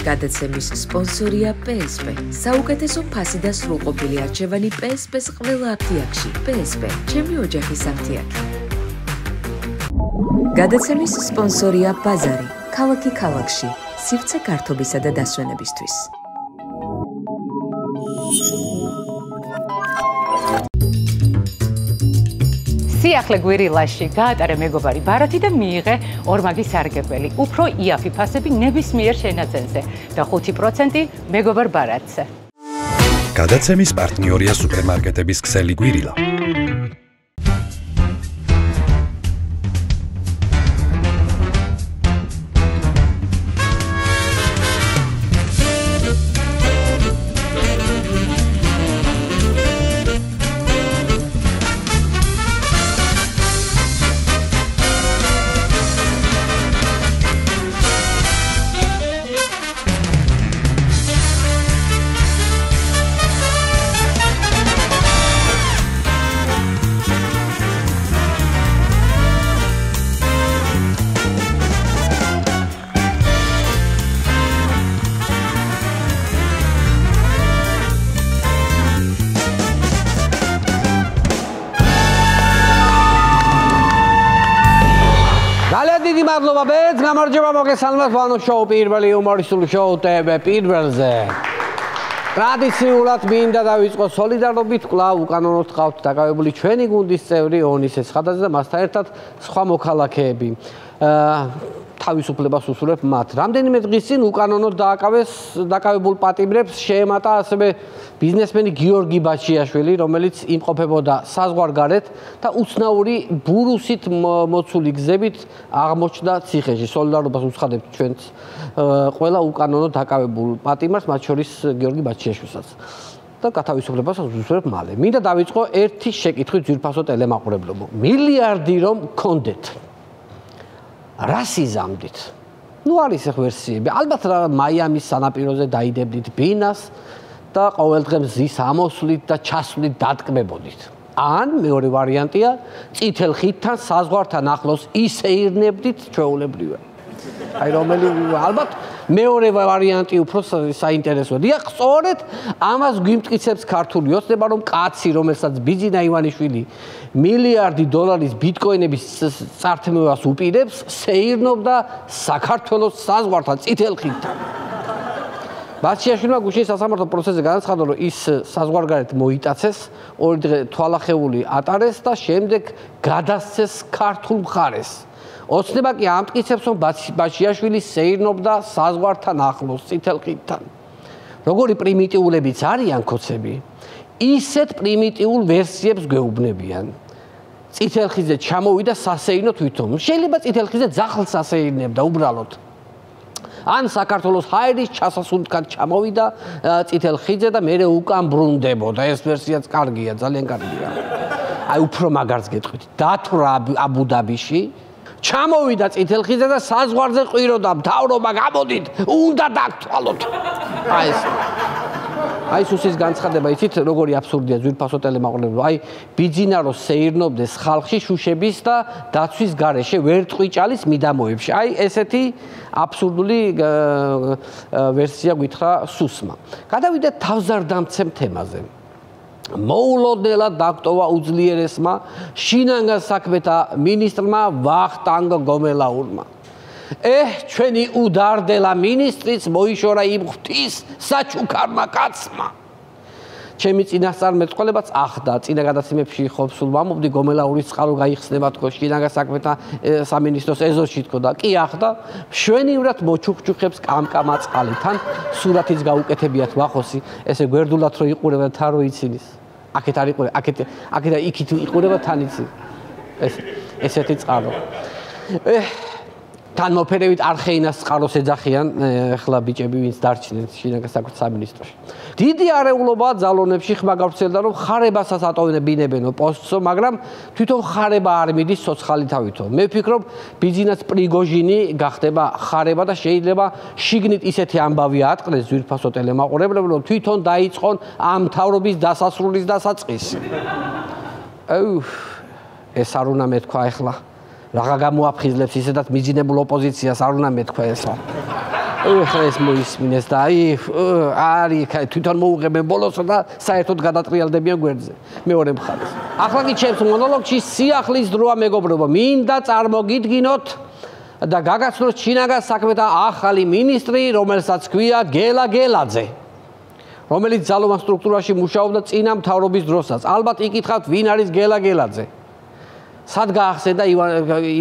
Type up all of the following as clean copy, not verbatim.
გადაცემის სპონსორია PSP. საუკეთესო ფასი და სრულყოფილი არჩევანი PSP-ს ყველა აფთიაქში. PSP, ჩემი ოჯახის აფთიაქი. გადაცემის სპონსორია ბაზარი. ქალაქი ქალაქში. სივრცე გართობისა და დასვენებისთვის. სიახლე გვირილაში გაატარე მეგობარი ბარათი და მიიღე ორმაგი სარგებელი. უფრო იაფი ფასები ნებისმიერ შენაძენზე და 5% მეგობარ ბარათზე. გადაცემის პარტნიორია სუპერმარკეტების ქსელი გვირილა. გამარჯობა მოგესალმებით ვანო შოუ პირველი იუმორისტული შოუ TV პირველზე. ტრადიციულად მინდა დავიწყო სოლიდარობით კვლავ უკანონოდ ყავთ დაკავებული ჩვენი გუნდის წევრი ონისე ცხადაძე და მასთან ერთად სხვა მოქალაქეები. თავისუფლებას უსურვებ მათ. რამდენიმე დღის წინ უკანონოდ დაკავებულ პატიმრებს შეემატა ასევე ბიზნესმენი გიორგი ბაჩიაშვილი, რომელიც იმყოფებოდა საზღვარგარეთ და უცნაური ბურუსით მოცული გზებით აღმოჩნდა ციხეში. სოლიდარობას უცხადებთ ჩვენც ყველა უკანონოდ დაკავებულ პატიმრს, მათ შორის გიორგი ბაჩიაშვილსაც. და გათავისუფლებას უსურვებ მალე. მინდა დავიწყო ერთი შეკითხვით ძვირფასო ტელემაყურებლებო. მილიარდი რომ გქონდეთ. რას იზამდით? ნუ არის ვერსიები. ალბათ რა მაიამის სანაპიროზე დაიდებდით ბინას და ყოველდღე მზის ამოსვლით და ჩასვლით დატკბებოდით. ან მეორე ვარიანტია, წითელ ხიდთან საზღვართან ახლოს ისე ირნებდით ჩვეულებრივად. აი რომელი ალბათ მეორე ვარიანტი უფრო საინტერესოა. დიახ, სწორედ ამას გვიმტკიცებს ქართული ოცნება, რომ კაცი, რომელსაც ბიძინა ივანიშვილი მილიარდი დოლარის ბიტკოინების წართმევას უპირებს, შეირნობდა საქართველოს საზღვართან წითელ ხიდთან. ბაჩიაშვილმა გუშინ სასამართლო პროცესზე განაცხადა, რომ ის საზღვარგარეთ მოიტაცეს, ორი დღე თვალახეული ატარეს და შემდეგ გადასცეს ქართულ მხარეს. ოცნება კი ამტკიცებს, რომ ბაჩიაშვილი შეირნობდა საზღვართან ახლოს წითელ ხიდთან. როგორი პრიმიტიულებიც არიან ქოცები, ისეთ პრიმიტიულ ვერსიებს გვეუბნებიან. წითელ ხიდზე ჩამოვიდა სასეირნო თვითონ. შეიძლება წითელ ხიდზე ძაღლს ასეირნებდა უბრალოდ. ან საქართველოს ჰაერის ჩასასვლელთან ჩამოვიდა წითელ ხიდზე და მერე უკან ბრუნდებოდა. ეს ვერსიაც კარგია, ძალიან კარგია. აი უფრო მაგარს გეტყვით. დათვრა აბუდაბიში ჩამოვიდა წითელ ხიდზე და საზღვარზე ყვიროდა, მთავრობა გამოდით, უნდა დაგთვალოთ. აი სუსის განცხადება, იცით როგორი აბსურდია ძვირფასო ტელემაყურებელო. აი ბიძინა რო შეირნობდეს ხალხში შუშების და დაცვის გარეშე ვერტყვიჭალის მიდამოებში. აი ესეთი აბსურდული ვერსია გითხრა სუსმა. გადავიდეთ თავზარდამცემ თემაზე. მოულოდნელად დაგტოვა უძლიერესმა შინაგან საქმეთა მინისტრმა ვახტანგ გომელაურმა. ჩვენი უდარდელა მინისტრიც მოიშორა იმ ღვთის საჩუქარმა კაცმა. ჩემი წინასწარმეტყველებაც ახდა, წინა გადაცემებში ხო სულ ვამობდი გომელაურის წყარო გაიხსნება თქო შინაგან საქმეთა სამინისტროს ეზოში თქო და კი ახდა, შვენივრად მოჩუქჩუქებს კამკამა წყალითან, სურათიც გაუკეთებიათ ვახოსი, ესე გვერდულად რო იყურება თან რო იცინის. აქეთ არ იყურება, აქეთ და იქით იყურება თან იცი. ესეთი წყარო. თან მოფერებით არხეინას წყაროს ეძახიან ახლა ბიჭები ვინც დარჩნენ შინაგან საქმეთა სამინისტროში. დიდი არეულობა ძალონებში ხმა გავრცელდა, რომ ხარებასაც ატოვებინებენო პოსტსო, მაგრამ თვითონ ხარება არ მიდის ცოცხალი თავითო. მე ვფიქრობ, ბიძინაც პრიგოჟინი გახდება ხარება და შეიძლება შიგნით ისეთი ამბავი ატყდეს ძვირფასო ტელემაყურებლებო, რომ თვითონ დაიწყონ ამ მთავრობის დასასრულის დასაწყისი. ეს არ უნდა მეთქვა ახლა. Raga gamoaprizlებს ისედაც მიძინებულ ოპოზიციას არ უნდა მეთქვა ესა. ეხლა ეს მოისმინეს და არის თვითონ მოუღებენ ბოლოს და საერთოდ გადატრიალდებიან გვერდზე. მეორე მხარეს. ახლა კი ჩემს მონოლოგში სიახლის დროა მეგობრებო, მინდა წარმოგიდგინოთ და გაგაცნოთ შინაგან საქმეთა ახალი მინისტრი, რომელსაც ქვია გელა გელაძე, რომელიც ძალოვან სტრუქტურაში მუშაობდა წინა მთავრობის დროსაც. ალბათ იკითხავთ, ვინ არის გელა გელაძე? სად გაახსენდა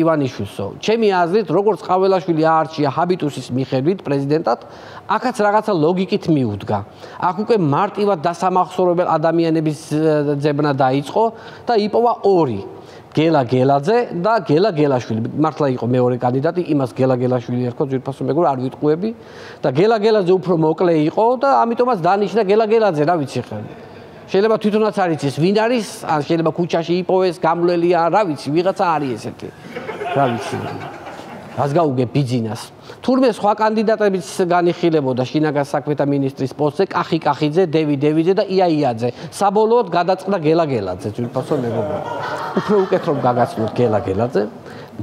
ივანიშვილსო? ჩემი აზრით, როგორც ყაველაშვილი აარჩია ჰაბიტუსის მიხედვით პრეზიდენტად, აქაც რაღაცა ლოგიკით მიუდგა. აქ უკვე მარტივად დასამახსოვრებელ ადამიანების ძებნა დაიწყო და იპოვა ორი. გელა გელაძე და გელა გელაშვილი. მართლა იყო მეორე კანდიდატი, იმას გელა გელაშვილი ერქვა, ძვირფასო მეგობრებო, არ ვიტყუები და გელა გელაძე უფრო მოკლე იყო და ამიტომაც დანიშნა გელა გელაძე, რა ვიცი ხა. შეიძლება თვითონაც არ იცის, ვინ არის, ან შეიძლება ქუჩაში იპოვეს, გამლელია, რა ვიცი, ვიღაცა არის ესეთი. რა ვიცი. რას გაუგებ ბიძინას. თურმე სხვა კანდიდატებიც განიხილებოდა შინაგან საქმეთა მინისტრის პოსტზე, კახი კახიძე, დევი დევიძე და ია იაძე. საბოლოოდ გადაწყდა გელა გელაძე, ძვირფასო მეგობრებო. უფრო უკეთრობ გაგაცნოთ გელა გელაძე.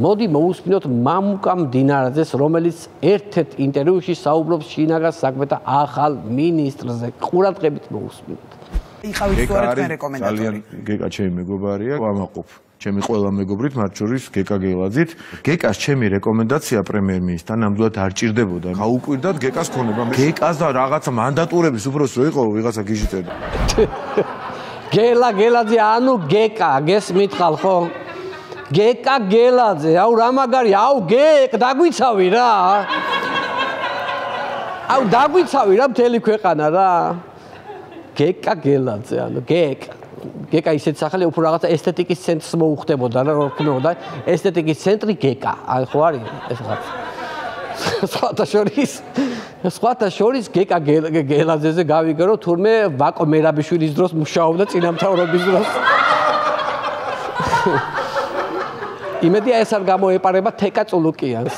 მოდი მოусმინოთ მამუკა მდინარაძეს, რომელიც ერთ-ერთ ინტერვიუში საუბრობს შინაგან საქმეთა ახალ მინისტრზე. ყურადღებით მოусმინოთ. იყავით სწორედ მე რეკომენდატორი. ძალიან გეკა ჩემი მეგობარია, ვამაყობ ჩემი ყველა მეგობრით, მათ შორის გეკა გელაძით. გეკას ჩემი რეკომენდაცია პრემიერ-მინისტრთან ნამდვილად არ ჭირდებოდა. გაუკვირდათ გეკას ქონება. გეკას და რაღაცა მანდატურების უფროს რო იყო, ვიღაცა გიჟიტებდა. გელა გელაძე, ანუ გეკა, გესმით ხალხო? გეკა გელაძე, აუ რა მაგარი, აუ გეკ, დაგვიცავი რა. აუ დაგვიცავი რა მთელი ქვეყანა რა. გეკა გელაძე, ანუ გეკ. გეკა ისეთ სახელი უფრო რაღაცა ესთეტიკის ცენტრს მოუხდებოდა რა, რო ქნოდა ესთეტიკის ცენტრი გეკა. აი ხო არის ეს რაღაც. სხვათა შორის გეკა გელაძეზე გავიგერო, თურმე ვაკო მერაბიშვილის დროს მუშაობდა წინამთავრობის დროს. იმედია ეს არ გამოეპარება თეკა წულუკიანს.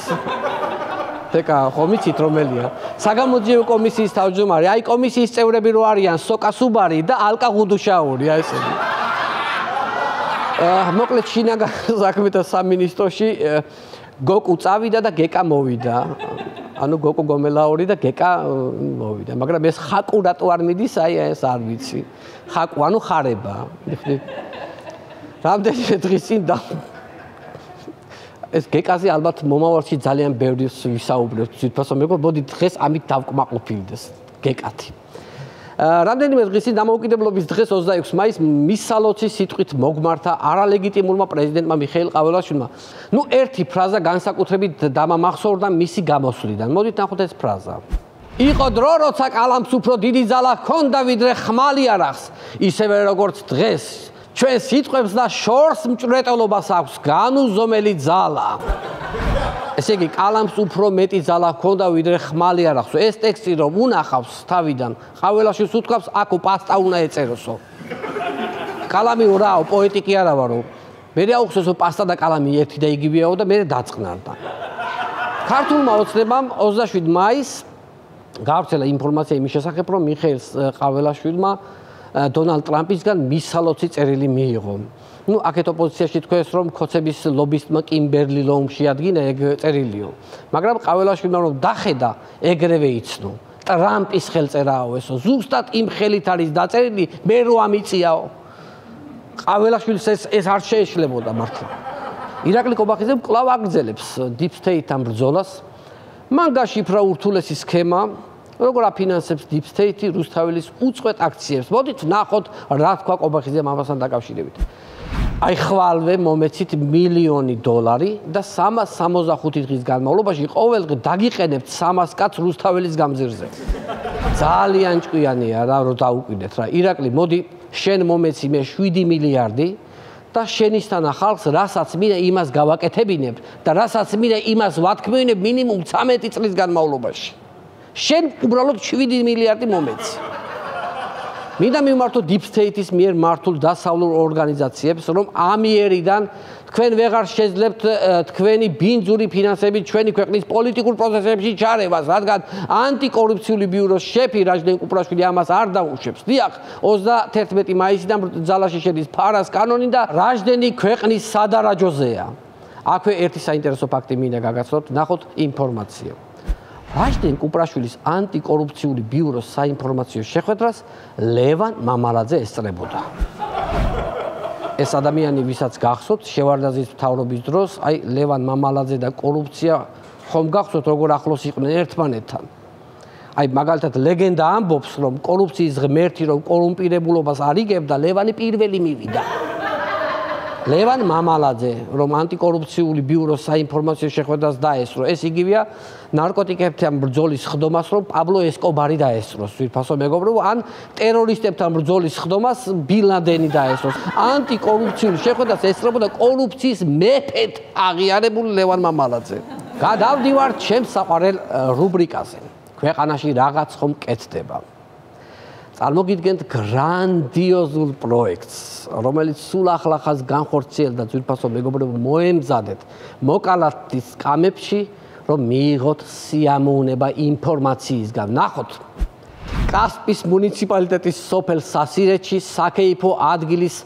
თეკა ხომ იცით რომელია? საგამოძიებო კომისიის თავმჯდომარე, აი კომისიის წევრები რო არიან სოკა სუბარი და ალკა გუდუშაური, აი ესენი. მოკლედ შინაგან საქმეთა სამინისტროში გოკუ წავიდა და გეკა მოვიდა. ანუ გოკუ გომელაური და გეკა მოვიდა, მაგრამ ეს ხაკუ რატო არ მიდის, აი ეს არ ვიცი. ხაკუ ანუ ხარება. რამდენიმე დღის წინ ეს გეკაზე ალბათ მომავალში ძალიან ბევრი ვისაუბრებთ, თვითონ მეგობრებო, მოდი დღეს ამით დავკმაყოფილდეს გეკათი. რამდენიმე დღის წინ დამოუკიდებლობის დღეს 26 მაისს მისალოცის სიტყვით მოგმართა არალეგიტიმურმა პრეზიდენტმა მიხეილ ყაველაშვილმა. ნუ ერთი ფრაზა განსაკუთრებით დამამახსოვრდა მისი გამოსვლიდან. მოდით ნახოთ ეს ფრაზა. იყო დრო, როცა კალამს უფრო დიდი ძალა ჰქონდა, ვიდრე ხმალი არახს, ისევე როგორც დღეს ჩვენ სიტყვებს და შორს მჭვრეტელობას აქვს განუზომელი ძალა. ესე იგი, კალამს უფრო მეტი ძალა ჰქონდა, ვიდრე ხმალი არ ახსო. ეს ტექსტი რომ უნახავს თავიდან, ყაველაშვილს უთქვამს, აქ პასტა უნდა ეწეროსო. კალამი ურაო, პოეტი კი არა ვარო. მე აუხსესო პასტა და კალამი ერთი და იგივეაო და მე დაწყნარდა. ქართულმა ოცნებამ 27 მაისს გავრცელა ინფორმაცია იმის შესახებ, რომ მიხეილ ყაველაშვილმა დონალდ ტრამპისგან მისალოცი წერილი მიიღო. ნუ აქეთ ოპოზიციაში თქვენს რომ ქოცების ლობისტმა კიმბერლი ლოუმ შეადგინა ეგ წერილიო. მაგრამ ყაველაშვილმა რომ დახედა, ეგრევე იცნო. ტრამპის ხელწერაო ესო. ზუსტად იმ ხელით არის დაწერილი, მე რო ამიწიაო. ყაველაშვილს ეს არ შეეშლებოდა მართლა. ირაკლი კობახიძე კვლავ აგრძელებს deep state-თან ბრძოლას. მან გაშიფრა ურთულესი სქემა, როგორ აფინანსებს deep state რუსთაველის უწყვეტ აქციებს. მოდით ნახოთ რა თქვა კობახიძემ ამასთან დაკავშირებით. აი ხვალვე მომეცით $1,000,000 და 365 დღის განმავლობაში ყოველდღე დაგიყენებთ 300 კაცს რუსთაველის გამზირზე. ძალიან ჭკვიანია რა რომ დაუკვირდეთ რა. ირაკლი, მოდი შენ მომეცი მე 7 მილიარდი და შენისთანა ხალხს რასაც მინდა იმას გავაკეთებინებ და რასაც მინდა იმას ვათქმევინებ მინიმუმ 13 წლის განმავლობაში. შენ უბრალოდ 7 მილიარდი მომეცი. მინდა მიმართო deep state-ის მიერ მართულ დასავლურ ორგანიზაციებს, რომ ამიერიდან თქვენ ვეღარ შეძლებთ თქვენი ბინძური ფინანსებით ჩვენი ქვეყნის პოლიტიკურ პროცესებში ჩარევას, რადგან ანტიკორუფციული ბიუროს შეფი რაჟდენ კუპრაშვილი ამას არ დაუშვებს. დიახ, 31 მაისიდან ძალაში შედის ფარას კანონი და რაჟდენი ქვეყნის სადარაჯოზეა. აქვე ერთი საინტერესო ფაქტი მინდა გაგაცნოთ, ნახოთ ინფორმაცია. ვაჟდენ კუპრაშვილის ანტიკორუფციული ბიუროს საინფორმაციო შეხვედრას ლევან მამალაძე ესწრებოდა. ეს ადამიანი, ვისაც გახსოვთ, შევარდაძის მთავრობის დროს, ლევან მამალაძე და კორუფცია ხომ გახსოვთ, როგორ ახლოს იყვნენ ერთმანეთთან. მაგალითად, ლეგენდა ამბობს, რომ კორუფციის ღმერთი, რომ კორუმპირებულობას არ იგებდა, ლევანი პირველი მივიდა. ლევან მამალაძე, რომ ანტიკორუფციული ბიუროს საინფორმაციო შეხვედრას დაესწრო, ეს იგივეა ნარკოტიკებთან ბრძოლის ხდომას, რომ პაბლო ესკობარი დაესწროს, ძვირფასო მეგობრებო, ან ტერორისტებთან ბრძოლის ხდომას ბინ ლადენი დაესწროს. ანტიკორუფციული შეხვედრას ესწრებოდა კორუფციის მეფედ აღიარებული ლევან მამალაძე. გადავდივართ ჩემს საყვარელ რუბრიკაზე. ქვეყანაში რაღაც ხომ კეთდება. წარმოგიდგენთ გრანდიოზულ პროექტს, რომელიც სულ ახლახანს განხორციელდა, ძვირფასო მეგობრებო, მოემზადეთ მოკალათის სკამებში, რომ მიიღოთ სიამოვნება ინფორმაციისგან. ნახოთ, კასპის მუნიციპალიტეტის სოფელ სასირეთში საქეიფო ადგილის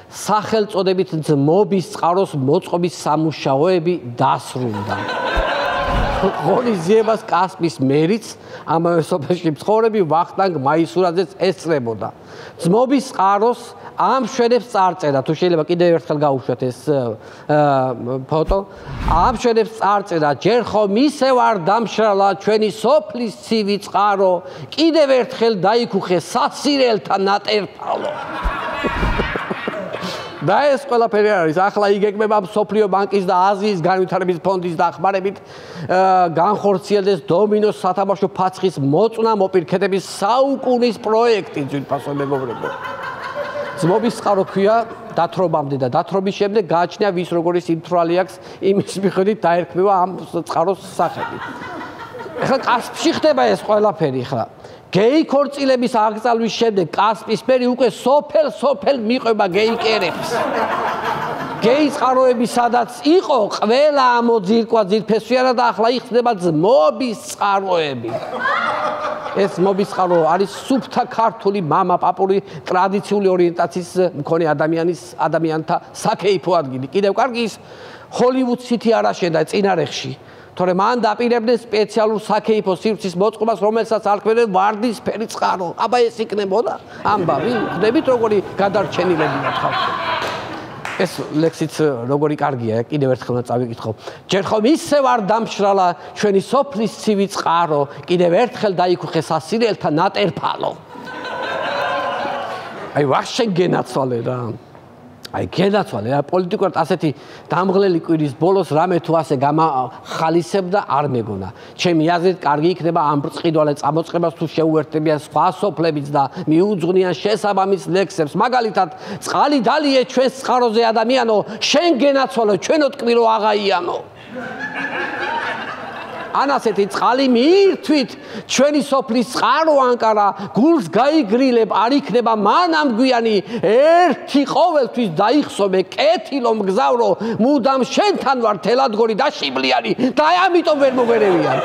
სახელწოდებით ძმობის წყაროს მოწყობის სამუშაოები დასრულდა. ღონისძიებას კასპის მერიც ამავე სოფელში მცხოვრები ვახტანგ მაისურაძეც ესწრებოდა. ძმობის წყაროს ამშვენებს წარწერა, თუ შეიძლება კიდევ ერთხელ გაუშვათ ეს ფოტო. ამშვენებს წარწერა, ჯერ ხომ ისე ვარ დამშრალა ჩვენი სოფლის ცივი წყარო, კიდევ ერთხელ დაიქუხე სასირელთა ნატერფალო. და ეს ყველაფერი არის. ახლა იგეგმება მსოფლიო ბანკის და აზიის განვითარების ფონდის დახმარებით განხორციელდეს დომინოს სათამაშო ფაცხის მოწვნა მოპირქეთების საუკუნის პროექტი, ძვირფასო მეგობრებო. ძმობის წყარო ქვია დათრობამდე და დათრობის შემდეგ გააჩნია ვის როგორი სიმთვრალი აქვს, იმის მიხედვით დაერქმევა ამ წყაროს სახელი. ახლა კასპში ხდება ეს ყველაფერი ხა. გეი ქორწილების აკრძალვის შემდეგ კასპის მერი უკვე სოფელ მიყვება გეიკერებს. გეი წყაროები სადაც იყო, ყველა ამოძირკვა ძირფესვიანად და ახლა იხსნება ძმობის წყაროები. ეს ძმობის წყარო არის სუფთა ქართული მამა-პაპური ტრადიციული ორიენტაციის მქონე ადამიანთა საქეიფო ადგილი. კიდევ კარგი ის ჰოლივუდ სიტი არ აშენდა წინარეხში. თორემ მან დაპირებდნენ სპეციალურ საქეიფო სივრცის მოწყობას, რომელსაც არქმევდნენ ვარდისფერი წყარო. აბა ეს იქნებოდა ამბავი, ხდებით როგორი გადარჩენილებია ხალხი. ეს ლექსიც როგორი კარგია, კიდევ ერთხელ უნდა წავიკითხო. ჯერ ხომ ისე ვარ დამშრალა ჩვენი სოფლის ცივი წყარო, კიდევ ერთხელ დაიქუხე სასირელთა ნატერფალო. ვახშენ გენაცვალე რა. გენაცვალე რა, პოლიტიკურად ასეთი დამღლელი კვირის ბოლოს რამე თუ ასე გამახალისებდა არ მეგონა. ჩემი აზრით კარგი იქნება ამ ბრწყინვალე წამოწყებას თუ შეუერთებიან სხვა სოფლებიც და მიუძღვნიან შესაბამის ლექსებს. მაგალითად, წყალი დალიე ჩვენს წყაროზე ადამიანო, შენ გენაცვალე, ჩვენო ტკბირო აღაიანო. ან ასეთი წყალი მიირთვით ჩვენი სოფლის წყარო ანკარა, გულს გაიგრილებ, არ იქნება მანამგვიანი, ერთი ყოველთვის დაიხსომე, კეთილო მგზავრო, მუდამ შენთან ვარ თელადგორი და შიბლიანი და ამიტომ ვერ მოგვერებიან.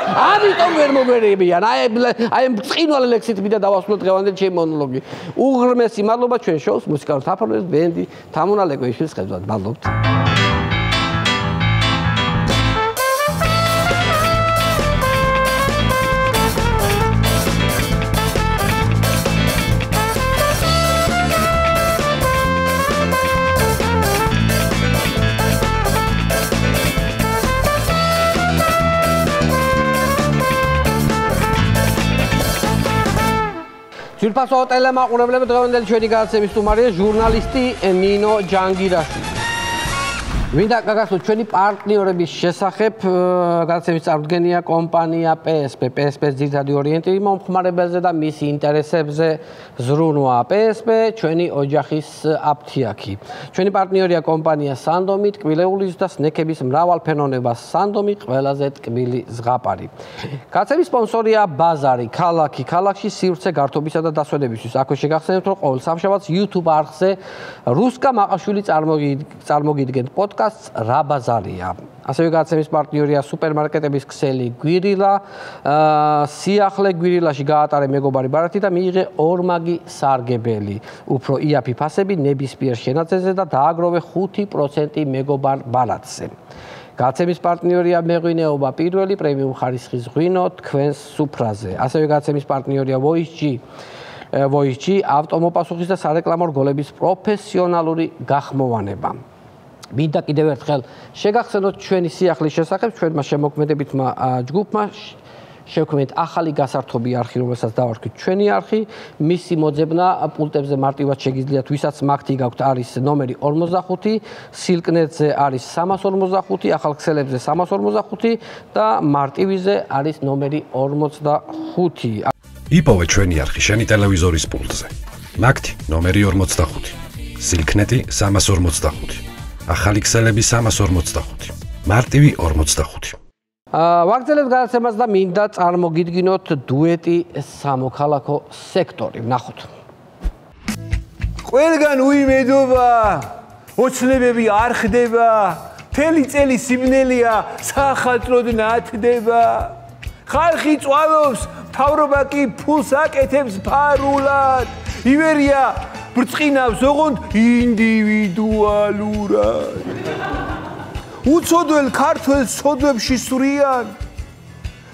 აი ბრწყინვალე ლექსით მინდა დავასრულოთ დღევანდელი ჩემი მონოლოგი. უღრმესი მადლობა ჩვენ შოუს მუსიკალურ თაფლოვებს ბენდი თამუნა ლეკვიშვილის ხელმძღვანელად. მადლობთ. ძვირფასო ტელემაყურებლები, დღევანდელი ჩვენი გადაცემის სტუმარია ჟურნალისტი ნინო ჯანგირაშვილი. მინდა გაგახსოვთ ჩვენი პარტნიორების შესახებ, გადაცემის წარმოდგენია კომპანია PSP. PSP-ს ძირითადი ორიენტირი მომხმარებელზე და მის ინტერესებზე ზრუნვა. PSP ჩვენი ოჯახის აფთიაქი. ჩვენი პარტნიორია კომპანია სანდომი, ტკბილეულის და სნექების მრავალფეროვნება. სანდომი ყველაზე ტკბილი ზღაპარი. გადაცემის სპონსორია ბაზარი, ქალაქში სივრცე გართობისა და დასვენებისთვის. აქვე შეგახსენებთ, რომ ყოველ სამშაბათს YouTube არხზე რუსკა მაყაშვილი წარმოგიდგენთ პოდკასტს რა ბაზარია. ასევე გადაცემის პარტნიორია სუპერმარკეტების ქსელი გვირილა. სიახლე გვირილაში გაატარე მეგობარი ბარათი და მიიღე ორმაგი სარგებელი. უფრო იაფი ფასები ნებისმიერ შენაძენზე და დააგროვე 5% მეგობარ ბარათზე. გადაცემის პარტნიორია მეღვინეობა პირველი პრემიუმ ხარისხის ღვინო თქვენს სუფრაზე. ასევე გადაცემის პარტნიორია Voice G ავტომოპასუხის და სარეკლამო რგოლების პროფესიონალური გახმოვანება. მინდა კიდევ ერთხელ შეგახსენოთ ჩვენი სიახლის შესახებ, ჩვენმა შემოქმედებითმა ჯგუფმა შევქმნით ახალი გასართობი არხი, რომელსაც დავარქვით ჩვენი არხი. მისი მოძებნა პულტებზე მარტივად შეგიძლიათ, ვისაც მაგთი გაქვთ, არის ნომერი 45, სილკნეტზე არის 345, ახალქსელებზე 345 და მარტივიზე არის ნომერი 45. იპოვე ჩვენი არხი შენი ტელევიზორის პულტზე. მაგთი ნომერი 45, სილკნეტი 345, ახალი ქსელები 345, მარტივი 45. ვაგრძელებთ გადაცემას და მინდა წარმოგიდგინოთ დუეტი სამოქალაქო სექტორი. ვნახოთ. ყველგან უიმედობა, ოცნებები არ ხდება, მთელი წელი სიბნელია, სახალხოდ ნათდება. ხალხი წვალობს, მთავრობა კი ფულს აკეთებს ფარულად. ივერია ბრწყინავს ოღონდ ინდივიდუალურად. უცოდველ ქართველს სოდვებში სვრიან,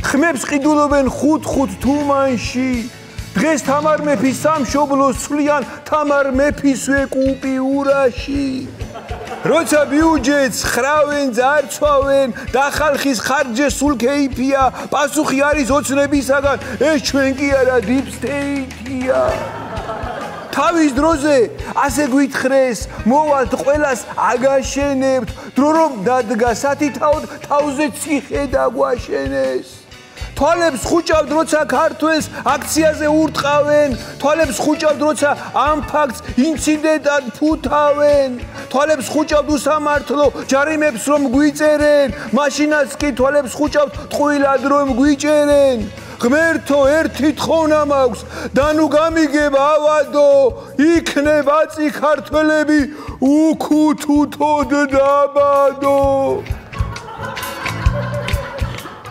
ხმებს ყიდულობენ ხუთ-ხუთ თუმანში, დღეს თამარ მეფის სამშობლოს სვლიან თამარ მეფისვე კუპიურაში. როცა ბიუჯეტს ხრავენ, ძარცვავენ და ხალხის ხარჯზე სულ ქეიფია, პასუხი არის ოცნებისაგან, ეს ჩვენ კი არა deep state-ია. თავის დროზე ასე გვითხრეს, მოვალთ ყველას აგაშენებთ, დრო რომ დადგა სათითაოდ თავზე ციხე დაგვაშენეს. თვალებს ხუჭავთ, როცა ქართველს აქციაზე ურტყავენ, თვალებს ხუჭავთ, როცა ამ ფაქტს ინციდენტად ფუთავენ, თვალებს ხუჭავთ უსამართლო ჯარიმებს რომ გვიწერენ, მაშინაც კი თვალებს ხუჭავთ ტყუილად რომ გვიჭერენ. ღმერთო ერთი თხოვნა მაქვს და ნუ გამიგებ ავადო, იქნებ აწი ქართველები უკუთუთოდ დაბადო.